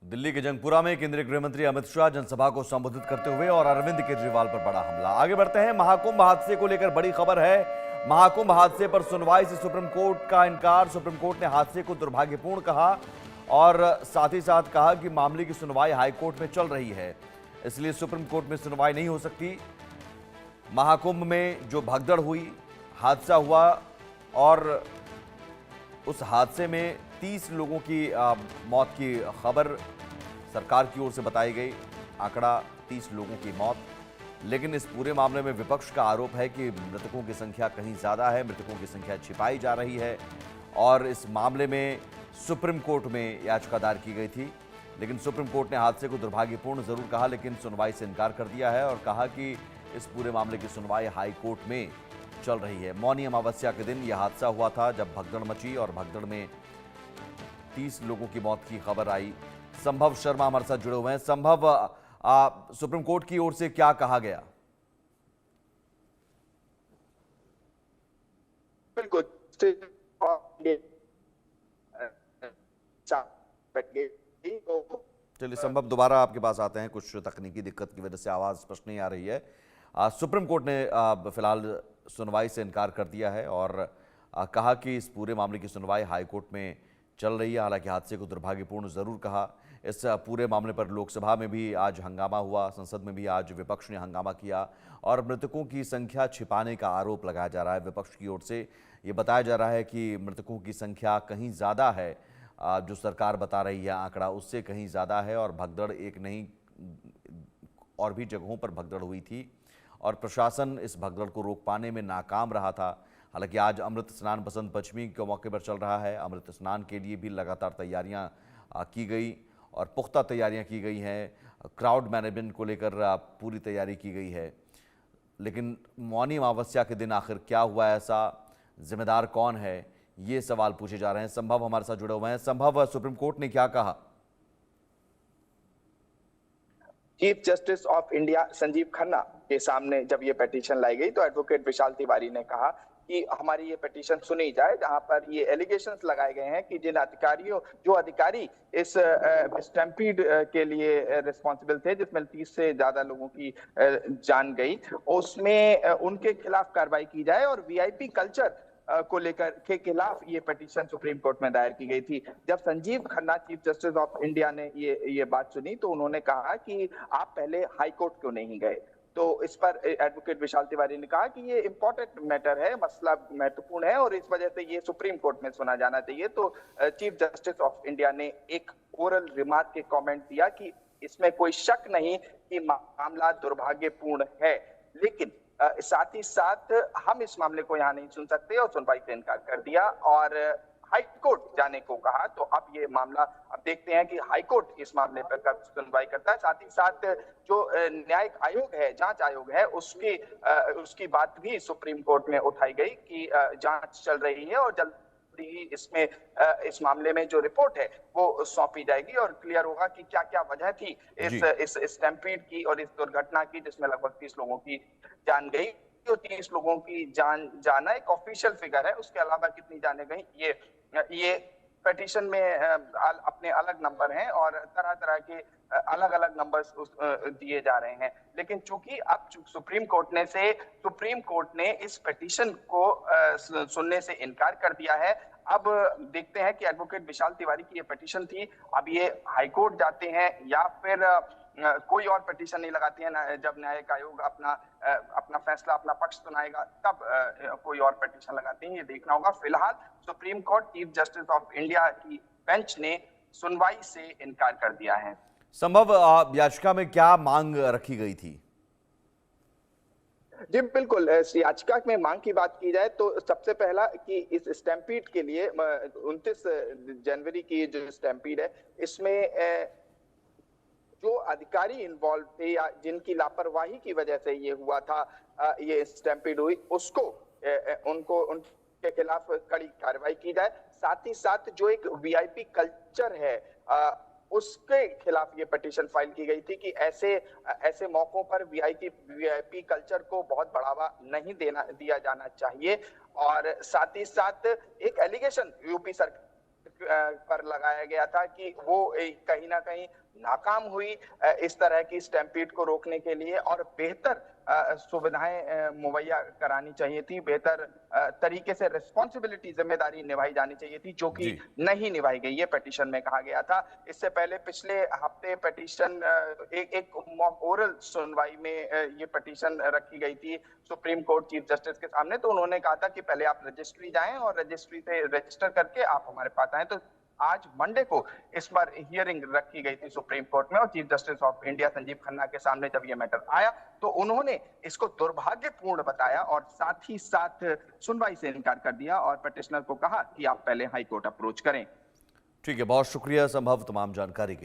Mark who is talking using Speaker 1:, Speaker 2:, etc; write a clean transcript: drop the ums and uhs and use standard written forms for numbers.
Speaker 1: दिल्ली के जंगपुरा में केंद्रीय गृह मंत्री अमित शाह जनसभा को संबोधित करते हुए और अरविंद केजरीवाल पर बड़ा हमला। आगे बढ़ते हैं, महाकुंभ हादसे को लेकर बड़ी खबर है। महाकुंभ हादसे पर सुनवाई से सुप्रीम कोर्ट का इनकार। सुप्रीम कोर्ट ने हादसे को दुर्भाग्यपूर्ण कहा और साथ ही साथ कहा कि मामले की सुनवाई हाईकोर्ट में चल रही है, इसलिए सुप्रीम कोर्ट में सुनवाई नहीं हो सकती। महाकुंभ में जो भगदड़ हुई, हादसा हुआ और उस हादसे में 30 लोगों की मौत की खबर सरकार की ओर से बताई गई। आंकड़ा 30 लोगों की मौत। लेकिन इस पूरे मामले में विपक्ष का आरोप है कि मृतकों की संख्या कहीं ज़्यादा है, मृतकों की संख्या छिपाई जा रही है और इस मामले में सुप्रीम कोर्ट में याचिका दायर की गई थी। लेकिन सुप्रीम कोर्ट ने हादसे को दुर्भाग्यपूर्ण जरूर कहा, लेकिन सुनवाई से इनकार कर दिया है और कहा कि इस पूरे मामले की सुनवाई हाई कोर्ट में चल रही है। मौनी अमावस्या के दिन यह हादसा हुआ था जब भगदड़ मची और भगदड़ में 30 लोगों की मौत की खबर आई। संभव शर्मा हमारे साथ जुड़े हुए हैं। संभव, सुप्रीम कोर्ट की ओर से क्या कहा गया?
Speaker 2: बिल्कुल,
Speaker 1: चलिए संभव, दोबारा आपके पास आते हैं। कुछ तकनीकी दिक्कत की वजह से आवाज स्पष्ट नहीं आ रही है। सुप्रीम कोर्ट ने फिलहाल सुनवाई से इनकार कर दिया है और कहा कि इस पूरे मामले की सुनवाई हाईकोर्ट में चल रही है। हालांकि हादसे को दुर्भाग्यपूर्ण जरूर कहा। इस पूरे मामले पर लोकसभा में भी आज हंगामा हुआ, संसद में भी आज विपक्ष ने हंगामा किया और मृतकों की संख्या छिपाने का आरोप लगाया जा रहा है। विपक्ष की ओर से ये बताया जा रहा है कि मृतकों की संख्या कहीं ज़्यादा है, जो सरकार बता रही है आंकड़ा उससे कहीं ज़्यादा है और भगदड़ एक नहीं और भी जगहों पर भगदड़ हुई थी और प्रशासन इस भगदड़ को रोक पाने में नाकाम रहा था। हालांकि आज अमृत स्नान बसंत पंचमी के मौके पर चल रहा है। अमृत स्नान के लिए भी लगातार तैयारियां की गई और पुख्ता तैयारियां की गई हैं। क्राउड मैनेजमेंट को लेकर पूरी तैयारी की गई है। लेकिन मौनी अमावस्या के दिन आखिर क्या हुआ ऐसा, जिम्मेदार कौन है, ये सवाल पूछे जा रहे हैं। संभव हमारे साथ जुड़े हुए हैं। संभव, सुप्रीम कोर्ट ने क्या कहा?
Speaker 2: Chief justice of India Sanjeev Khanna के सामने जब ये पिटीशन लाई गई तो एडवोकेट विशाल तिवारी ने कहा कि हमारी ये पिटीशन सुनी जाए, जहां पर ये एलिगेशंस लगाए गए हैं कि जो अधिकारी इस स्टैम्पीड के लिए रिस्पॉन्सिबल थे, जिसमें 30 से ज्यादा लोगों की जान गई, उसमें उनके खिलाफ कार्रवाई की जाए और वीआईपी कल्चर को लेकर के खिलाफ ये पिटीशन सुप्रीम कोर्ट में दायर की गई थी। जब Sanjeev Khanna chief justice of India ने ये बात सुनी तो उन्होंने कहा कि आप पहले हाई कोर्ट क्यों नहीं गए। तो इस पर एडवोकेट विशाल तिवारी ने कहा कि ये इंपॉर्टेंट मैटर है, मसला महत्वपूर्ण है और इस वजह से ये सुप्रीम कोर्ट में सुना जाना चाहिए। तो चीफ जस्टिस ऑफ इंडिया ने एक ओरल रिमार्क के कमेंट दिया कि इसमें कोई शक नहीं कि मामला दुर्भाग्यपूर्ण है, लेकिन साथ ही साथ हम इस मामले को यहाँ नहीं सुन सकते और सुनवाई से इनकार कर दिया और हाई कोर्ट जाने को कहा। तो अब ये मामला अब देखते हैं कि हाई कोर्ट इस मामले पर कब सुनवाई करता है। साथ ही साथ जो न्यायिक आयोग है, जांच आयोग है, उसकी बात भी सुप्रीम कोर्ट में उठाई गई कि जांच चल रही है और जल्द ही इसमें इस मामले में जो रिपोर्ट है वो सौंपी जाएगी और क्लियर होगा कि क्या क्या वजह थी इस स्टैम्पीड की और इस दुर्घटना की, जिसमें लगभग 30 लोगों की जान गई। जो 30 लोगों की जाना एक ऑफिशियल फिगर है, उसके अलावा कितनी जाने गई ये पिटीशन में अपने अलग नंबर हैं और तरह तरह के अलग अलग नंबर्स दिए जा रहे हैं। लेकिन चूंकि अब सुप्रीम कोर्ट ने इस पिटीशन को सुनने से इनकार कर दिया है। अब देखते हैं कि एडवोकेट विशाल तिवारी की ये पिटीशन थी, अब ये हाई कोर्ट जाते हैं या फिर कोई और पिटीशन नहीं लगाती है। जब न्यायिक आयोग अपना फैसला, अपना पक्ष सुनाएगा तब कोई और पिटीशन लगाते हैं, ये देखना होगा। फिलहाल supreme court chief justice of India की बेंच ने सुनवाई से इनकार कर दिया है।
Speaker 1: संभव, याचिका में क्या मांग रखी गई थी?
Speaker 2: जी बिल्कुल, याचिका में मांग की बात की जाए तो सबसे पहला कि इस स्टैम्पीड के लिए 29 जनवरी की जो स्टैम्पीड है, इसमें जो अधिकारी इन्वॉल्व थे या जिनकी लापरवाही की वजह से ये हुआ था, ये स्टैम्पीड हुई, उनके खिलाफ कड़ी कार्रवाई की जाए। साथ ही साथ जो एक वीआईपी कल्चर है उसके खिलाफ ये पिटीशन फाइल की गई थी कि ऐसे मौकों पर वीआईपी कल्चर को बहुत बढ़ावा नहीं दिया जाना चाहिए। और साथ ही साथ एक एलिगेशन यूपी सरकार पर लगाया गया था कि वो कहीं ना कहीं नाकाम हुई इस तरह की स्टैम्पीड को रोकने के लिए, और बेहतर सुविधाएं मुहैया करानी चाहिए थी, बेहतर तरीके से रिस्पॉन्सिबिलिटी, जिम्मेदारी निभाई जानी चाहिए थी, जो कि
Speaker 1: जी।
Speaker 2: नहीं निभाई गई, ये पिटीशन में कहा गया था। इससे पहले पिछले हफ्ते पिटीशन एक मॉक ओरल सुनवाई में ये पिटीशन रखी गई थी सुप्रीम कोर्ट चीफ जस्टिस के सामने। तो उन्होंने कहा था कि पहले आप रजिस्ट्री जाएं और रजिस्ट्री से रजिस्टर करके आप हमारे पास आए। तो आज मंडे को इस पर हियरिंग रखी गई थी सुप्रीम कोर्ट में, और chief justice of India Sanjeev Khanna के सामने जब यह मैटर आया तो उन्होंने इसको दुर्भाग्यपूर्ण बताया और साथ ही साथ सुनवाई से इनकार कर दिया और पिटिशनर को कहा कि आप पहले हाई कोर्ट अप्रोच करें।
Speaker 1: ठीक है, बहुत शुक्रिया संभव तमाम जानकारी के लिए।